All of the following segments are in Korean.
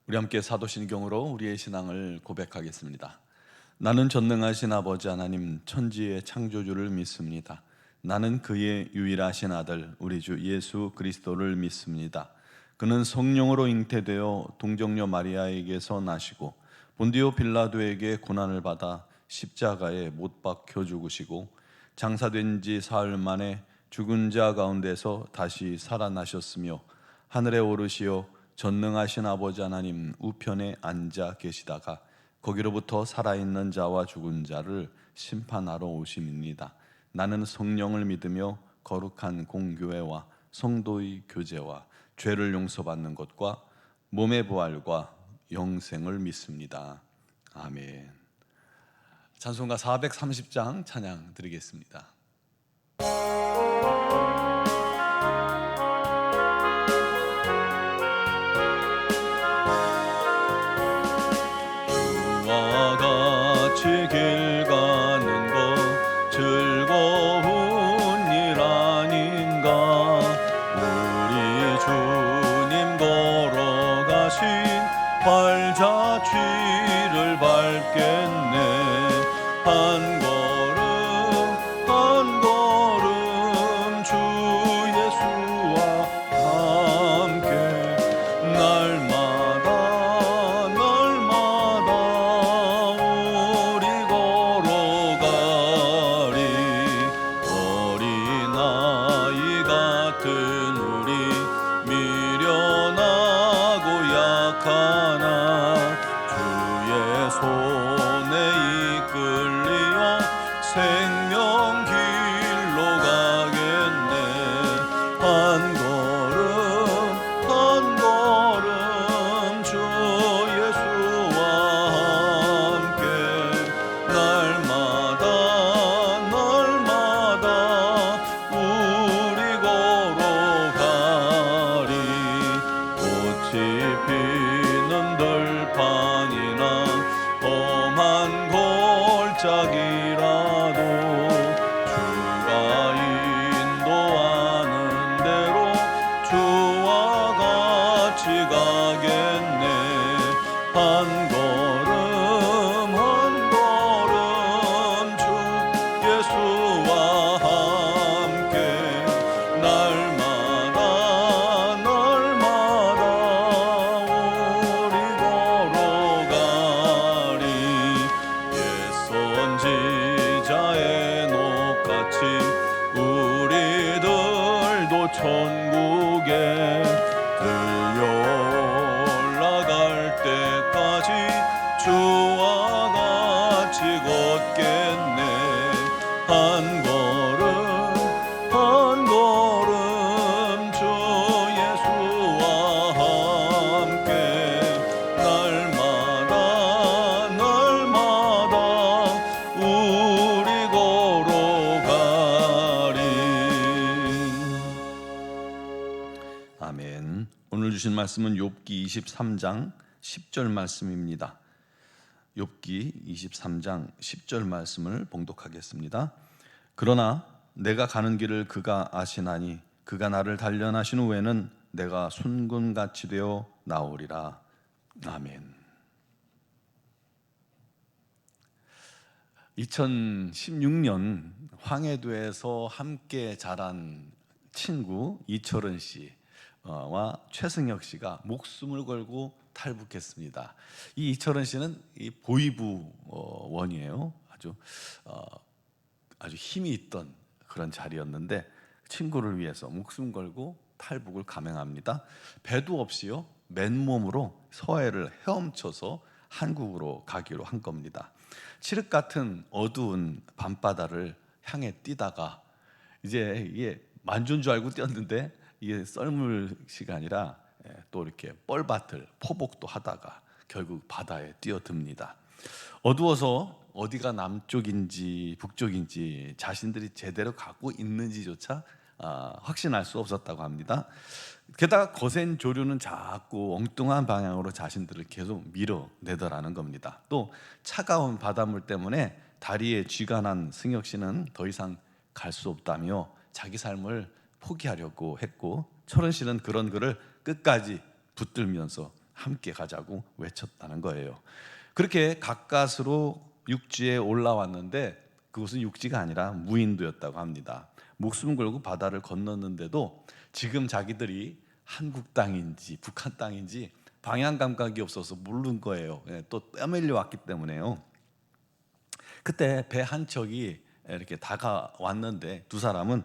우리 함께 사도신경으로 우리의 신앙을 고백하겠습니다. 나는 전능하신 아버지 하나님 천지의 창조주를 믿습니다. 나는 그의 유일하신 아들 우리 주 예수 그리스도를 믿습니다. 그는 성령으로 잉태되어 동정녀 마리아에게서 나시고 본디오 빌라도에게 고난을 받아 십자가에 못 박혀 죽으시고 장사된 지 사흘 만에 죽은 자 가운데서 다시 살아나셨으며 하늘에 오르시어 전능하신 아버지 하나님 우편에 앉아 계시다가 거기로부터 살아있는 자와 죽은 자를 심판하러 오심입니다. 나는 성령을 믿으며 거룩한 공교회와 성도의 교제와 죄를 용서받는 것과 몸의 부활과 영생을 믿습니다. 아멘. 찬송가 430장 찬양 드리겠습니다. 주와 같이 길 가는 것 즐거운 일 아닌가. 우리 주님 걸어가신 발자취를 밟겠네. 한 걸음 한 걸음 주 예수와 함께 날마다 우리 걸어가리. 어린아이 같은 우리 미련하고 약하나 주의 손에 이끌리어 생명 길로 가겠네. 한 걸음 한 걸음 주 예수와 함께 날마다 우리 걸어가리. 꽃이 피는 들판이나 험한 골짜기라도 주가 인도하는 대로 주와 같이 가겠네. 한 걸음 한 걸음 주 예수와 함께 날마다 우리 걸어가리. 옛 선지자의 녹같이 우리들도 천국에 들려 올라갈 때까지 주와 같이 걷겠네. 한 걸음 한 걸음 주 예수와 함께 날마다 우리 걸어가리. 아멘. 오늘 주신 말씀은 욥기 23장 10절 말씀입니다. 욥기 23장 10절 말씀을 봉독하겠습니다. 그러나 내가 가는 길을 그가 아시나니 그가 나를 단련하신 후에는 내가 순금같이 되어 나오리라. 아멘. 2016년 황해도에서 함께 자란 친구 이철은 씨와 최승혁 씨가 목숨을 걸고 탈북했습니다. 이 이철은 씨는 이 보이부 원이에요. 아주 힘이 있던 그런 자리였는데 친구를 위해서 목숨 걸고 탈북을 감행합니다. 배도 없이요, 맨몸으로 서해를 헤엄쳐서 한국으로 가기로 한 겁니다. 칠흑 같은 어두운 밤바다를 향해 뛰다가 이제 이게 만주인 줄 알고 뛰었는데 이게 썰물시가 아니라 또 이렇게 뻘밭을 포복도 하다가 결국 바다에 뛰어듭니다. 어두워서 어디가 남쪽인지 북쪽인지 자신들이 제대로 가고 있는지조차 확신할 수 없었다고 합니다. 게다가 거센 조류는 자꾸 엉뚱한 방향으로 자신들을 계속 밀어내더라는 겁니다. 또 차가운 바닷물 때문에 다리에 쥐가 난 승혁 씨는 더 이상 갈 수 없다며 자기 삶을 포기하려고 했고, 철은 씨는 그런 그를 끝까지 붙들면서 함께 가자고 외쳤다는 거예요. 그렇게 가까스로 육지에 올라왔는데 그곳은 육지가 아니라 무인도였다고 합니다. 목숨 걸고 바다를 건넜는데도 지금 자기들이 한국 땅인지 북한 땅인지 방향 감각이 없어서 모르는 거예요. 또 떠밀려 왔기 때문에요. 그때 배 한 척이 이렇게 다가왔는데 두 사람은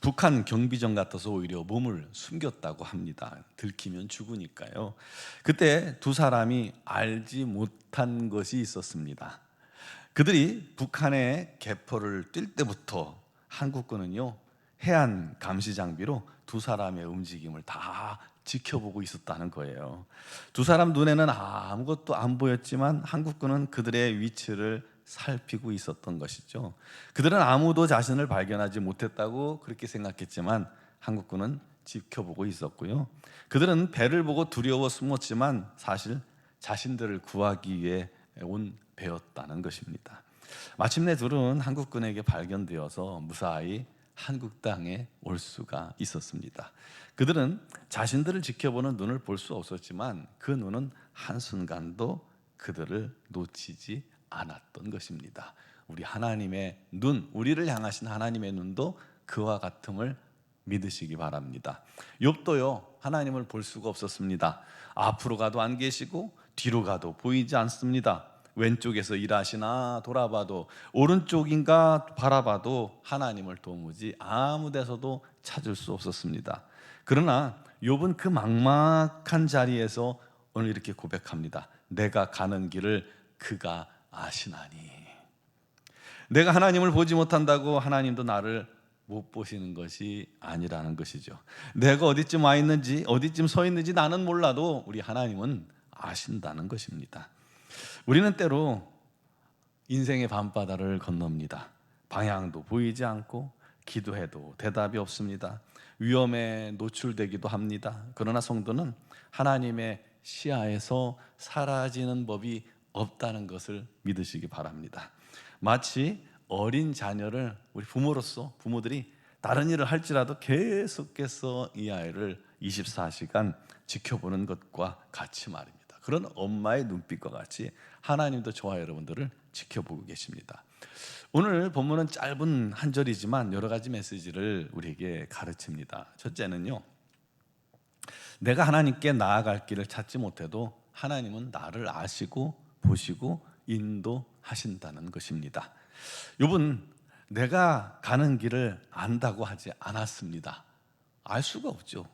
북한 경비정 같아서 오히려 몸을 숨겼다고 합니다. 들키면 죽으니까요. 그때 두 사람이 알지 못한 것이 있었습니다. 그들이 북한의 개포를 뛸 때부터 한국군은요, 해안 감시 장비로 두 사람의 움직임을 다 지켜보고 있었다는 거예요. 두 사람 눈에는 아무것도 안 보였지만 한국군은 그들의 위치를 살피고 있었던 것이죠. 그들은 아무도 자신을 발견하지 못했다고 그렇게 생각했지만 한국군은 지켜보고 있었고요. 그들은 배를 보고 두려워 숨었지만 사실 자신들을 구하기 위해 온 배였다는 것입니다. 마침내 둘은 한국군에게 발견되어서 무사히 한국 땅에 올 수가 있었습니다. 그들은 자신들을 지켜보는 눈을 볼 수 없었지만 그 눈은 한순간도 그들을 놓치지 않았던 것입니다. 우리 하나님의 눈, 우리를 향하신 하나님의 눈도 그와 같음을 믿으시기 바랍니다. 욥도요, 하나님을 볼 수가 없었습니다. 앞으로 가도 안 계시고 뒤로 가도 보이지 않습니다. 왼쪽에서 일하시나 돌아봐도 오른쪽인가 바라봐도 하나님을 도무지 아무 데서도 찾을 수 없었습니다. 그러나 욥은 그 막막한 자리에서 오늘 이렇게 고백합니다. 내가 가는 길을 그가 아시나니. 내가 하나님을 보지 못한다고 하나님도 나를 못 보시는 것이 아니라는 것이죠. 내가 어디쯤 와 있는지 어디쯤 서 있는지 나는 몰라도 우리 하나님은 아신다는 것입니다. 우리는 때로 인생의 밤바다를 건넙니다. 방향도 보이지 않고 기도해도 대답이 없습니다. 위험에 노출되기도 합니다. 그러나 성도는 하나님의 시야에서 사라지는 법이 없다는 것을 믿으시기 바랍니다. 마치 어린 자녀를 우리 부모로서 부모들이 다른 일을 할지라도 계속해서 이 아이를 24시간 지켜보는 것과 같이 말입니다. 그런 엄마의 눈빛과 같이 하나님도 저와 여러분들을 지켜보고 계십니다. 오늘 본문은 짧은 한 절이지만 여러 가지 메시지를 우리에게 가르칩니다. 첫째는요, 내가 하나님께 나아갈 길을 찾지 못해도 하나님은 나를 아시고 보시고 인도하신다는 것입니다. 욥은 내가 가는 길을 안다고 하지 않았습니다. 알 수가 없죠.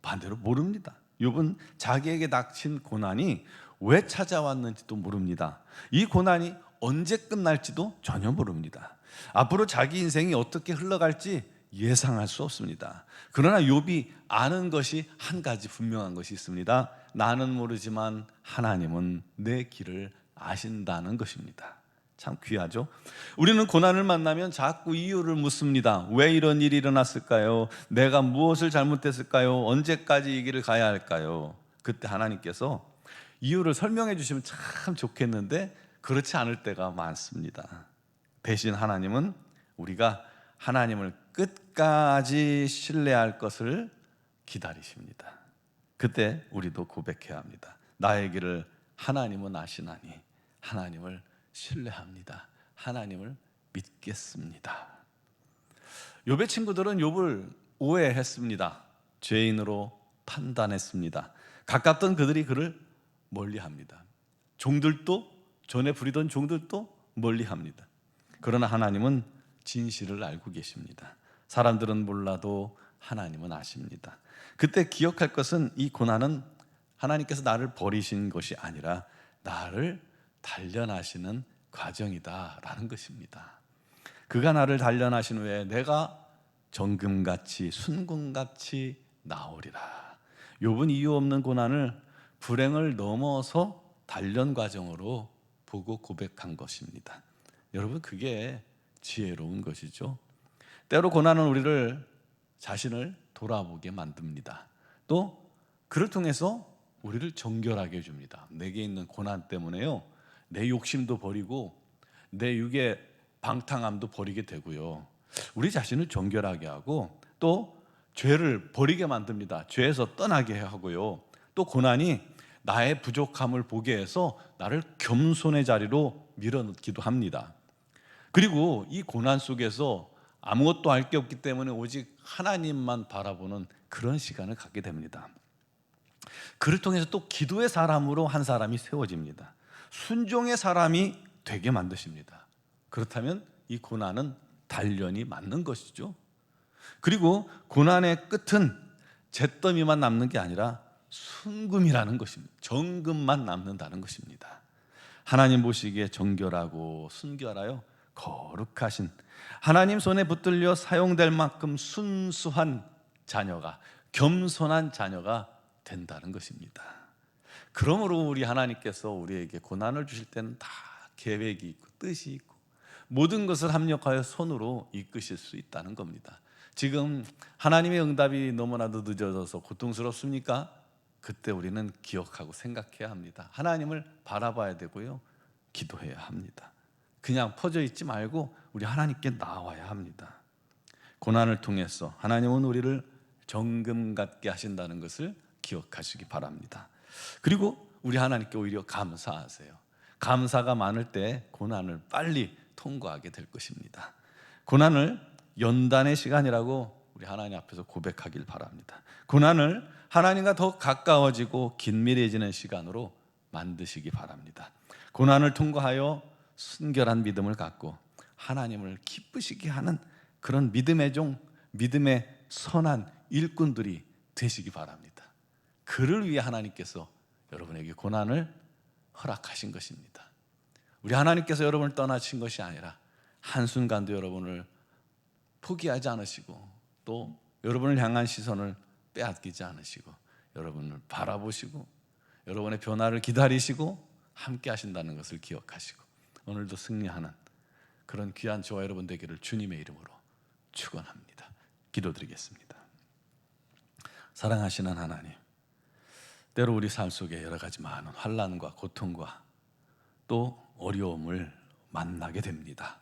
반대로 모릅니다. 욥은 자기에게 닥친 고난이 왜 찾아왔는지도 모릅니다. 이 고난이 언제 끝날지도 전혀 모릅니다. 앞으로 자기 인생이 어떻게 흘러갈지 예상할 수 없습니다. 그러나 욥이 아는 것이 한 가지 분명한 것이 있습니다. 나는 모르지만 하나님은 내 길을 아신다는 것입니다. 참 귀하죠? 우리는 고난을 만나면 자꾸 이유를 묻습니다. 왜 이런 일이 일어났을까요? 내가 무엇을 잘못했을까요? 언제까지 이 길을 가야 할까요? 그때 하나님께서 이유를 설명해 주시면 참 좋겠는데 그렇지 않을 때가 많습니다. 대신 하나님은 우리가 하나님을 끝까지 신뢰할 것을 기다리십니다. 그때 우리도 고백해야 합니다. 나의 길을 하나님은 아시나니 하나님을 신뢰합니다. 하나님을 믿겠습니다. 욥의 친구들은 욥을 오해했습니다. 죄인으로 판단했습니다. 가깝던 그들이 그를 멀리합니다. 종들도, 전에 부리던 종들도 멀리합니다. 그러나 하나님은 진실을 알고 계십니다. 사람들은 몰라도 하나님은 아십니다. 그때 기억할 것은 이 고난은 하나님께서 나를 버리신 것이 아니라 나를 단련하시는 과정이다라는 것입니다. 그가 나를 단련하신 후에 내가 정금같이 순금같이 나오리라. 욥은 이유 없는 고난을 불행을 넘어서 단련 과정으로 보고 고백한 것입니다. 여러분, 그게 지혜로운 것이죠. 때로 고난은 우리를 자신을 돌아보게 만듭니다. 또 그를 통해서 우리를 정결하게 해줍니다. 내게 있는 고난 때문에요, 내 욕심도 버리고 내 육의 방탕함도 버리게 되고요, 우리 자신을 정결하게 하고 또 죄를 버리게 만듭니다. 죄에서 떠나게 하고요, 또 고난이 나의 부족함을 보게 해서 나를 겸손의 자리로 밀어넣기도 합니다. 그리고 이 고난 속에서 아무것도 할 게 없기 때문에 오직 하나님만 바라보는 그런 시간을 갖게 됩니다. 그를 통해서 또 기도의 사람으로 한 사람이 세워집니다. 순종의 사람이 되게 만드십니다. 그렇다면 이 고난은 단련이 맞는 것이죠. 그리고 고난의 끝은 잿더미만 남는 게 아니라 순금이라는 것입니다. 정금만 남는다는 것입니다. 하나님 보시기에 정결하고 순결하여 거룩하신, 하나님 손에 붙들려 사용될 만큼 순수한 자녀가, 겸손한 자녀가 된다는 것입니다. 그러므로 우리 하나님께서 우리에게 고난을 주실 때는 다 계획이 있고 뜻이 있고 모든 것을 합력하여 손으로 이끄실 수 있다는 겁니다. 지금 하나님의 응답이 너무나도 늦어져서 고통스럽습니까? 그때 우리는 기억하고 생각해야 합니다. 하나님을 바라봐야 되고요, 기도해야 합니다. 그냥 퍼져 있지 말고 우리 하나님께 나와야 합니다. 고난을 통해서 하나님은 우리를 정금 같게 하신다는 것을 기억하시기 바랍니다. 그리고 우리 하나님께 오히려 감사하세요. 감사가 많을 때 고난을 빨리 통과하게 될 것입니다. 고난을 연단의 시간이라고 우리 하나님 앞에서 고백하길 바랍니다. 고난을 하나님과 더 가까워지고 긴밀해지는 시간으로 만드시기 바랍니다. 고난을 통과하여 순결한 믿음을 갖고 하나님을 기쁘시게 하는 그런 믿음의 종, 믿음의 선한 일꾼들이 되시기 바랍니다. 그를 위해 하나님께서 여러분에게 고난을 허락하신 것입니다. 우리 하나님께서 여러분을 떠나신 것이 아니라 한순간도 여러분을 포기하지 않으시고 또 여러분을 향한 시선을 빼앗기지 않으시고 여러분을 바라보시고 여러분의 변화를 기다리시고 함께 하신다는 것을 기억하시고 오늘도 승리하는 그런 귀한 저와 여러분 되기를 주님의 이름으로 축원합니다. 기도드리겠습니다. 사랑하시는 하나님, 때로 우리 삶 속에 여러 가지 많은 환난과 고통과 또 어려움을 만나게 됩니다.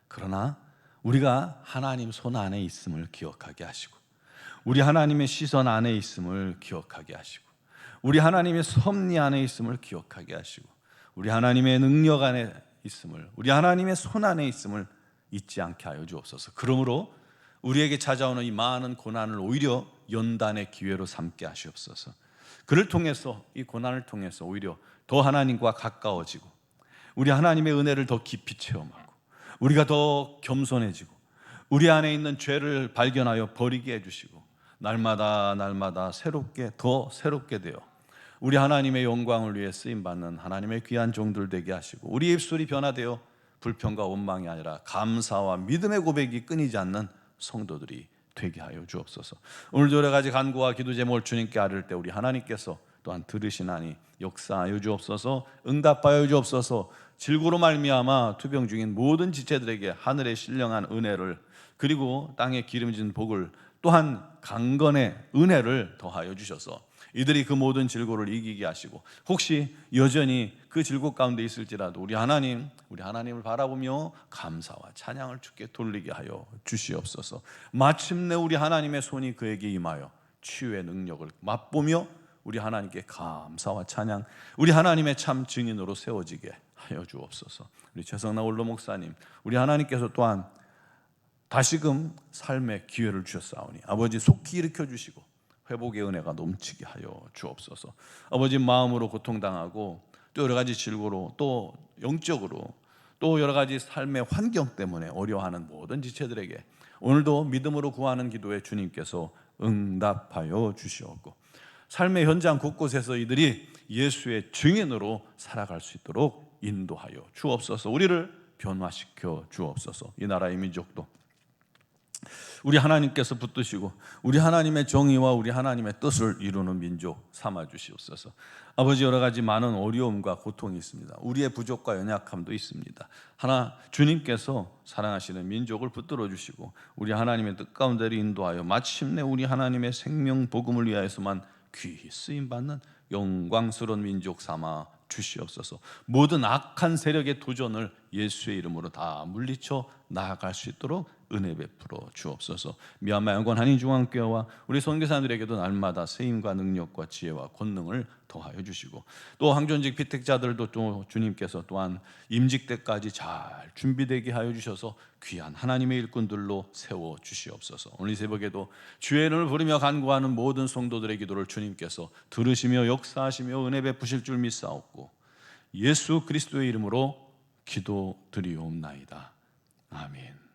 그러나 우리가 하나님 손 안에 있음을 기억하게 하시고 우리 하나님의 시선 안에 있음을 기억하게 하시고 우리 하나님의 섭리 안에 있음을 기억하게 하시고 우리 하나님의 능력 안에 있음을, 우리 하나님의 손 안에 있음을 잊지 않게 하여 주옵소서. 그러므로 우리에게 찾아오는 이 많은 고난을 오히려 연단의 기회로 삼게 하시옵소서. 그를 통해서, 이 고난을 통해서 오히려 더 하나님과 가까워지고 우리 하나님의 은혜를 더 깊이 체험하고 우리가 더 겸손해지고 우리 안에 있는 죄를 발견하여 버리게 해주시고 날마다 날마다 새롭게, 더 새롭게 되어 우리 하나님의 영광을 위해 쓰임받는 하나님의 귀한 종들 되게 하시고 우리 입술이 변화되어 불평과 원망이 아니라 감사와 믿음의 고백이 끊이지 않는 성도들이 되게 하여 주옵소서. 오늘도 여러 가지 간구와 기도 제목을 주님께 아뢰을 때 우리 하나님께서 또한 들으시나니 역사하여 주옵소서. 응답하여 주옵소서. 질고로 말미암아 투병 중인 모든 지체들에게 하늘의 신령한 은혜를, 그리고 땅에 기름진 복을, 또한 강건의 은혜를 더하여 주셔서 이들이 그 모든 질고를 이기게 하시고 혹시 여전히 그 질고 가운데 있을지라도 우리 하나님을 바라보며 감사와 찬양을 주께 돌리게 하여 주시옵소서. 마침내 우리 하나님의 손이 그에게 임하여 치유의 능력을 맛보며 우리 하나님께 감사와 찬양, 우리 하나님의 참 증인으로 세워지게 하여 주옵소서. 우리 최성나 원로 목사님, 우리 하나님께서 또한 다시금 삶의 기회를 주셨사오니 아버지 속히 일으켜 주시고 회복의 은혜가 넘치게 하여 주옵소서. 아버지 마음으로 고통당하고 또 여러 가지 질고로 또 영적으로 또 여러 가지 삶의 환경 때문에 어려워하는 모든 지체들에게 오늘도 믿음으로 구하는 기도에 주님께서 응답하여 주시옵고 삶의 현장 곳곳에서 이들이 예수의 증인으로 살아갈 수 있도록 인도하여 주옵소서. 우리를 변화시켜 주옵소서. 이 나라의 민족도 우리 하나님께서 붙드시고 우리 하나님의 정의와 우리 하나님의 뜻을 이루는 민족 삼아 주시옵소서. 아버지, 여러 가지 많은 어려움과 고통이 있습니다. 우리의 부족과 연약함도 있습니다. 하나 주님께서 사랑하시는 민족을 붙들어 주시고 우리 하나님의 뜻 가운데로 인도하여 마침내 우리 하나님의 생명 복음을 위하여서만 귀히 쓰임받는 영광스러운 민족 삼아 주시옵소서. 모든 악한 세력의 도전을 예수의 이름으로 다 물리쳐 나아갈 수 있도록 은혜 베풀어 주옵소서. 미얀마 영권 한인중앙교회와 우리 선교사님들에게도 날마다 세임과 능력과 지혜와 권능을 더하여 주시고, 또 황존직 피택자들도 또 주님께서 또한 임직 때까지 잘 준비되게 하여 주셔서 귀한 하나님의 일꾼들로 세워 주시옵소서. 오늘 이 새벽에도 주의 이름을 부르며 간구하는 모든 성도들의 기도를 주님께서 들으시며 역사하시며 은혜 베푸실 줄 믿사옵고 예수 그리스도의 이름으로 기도드리옵나이다. 아멘.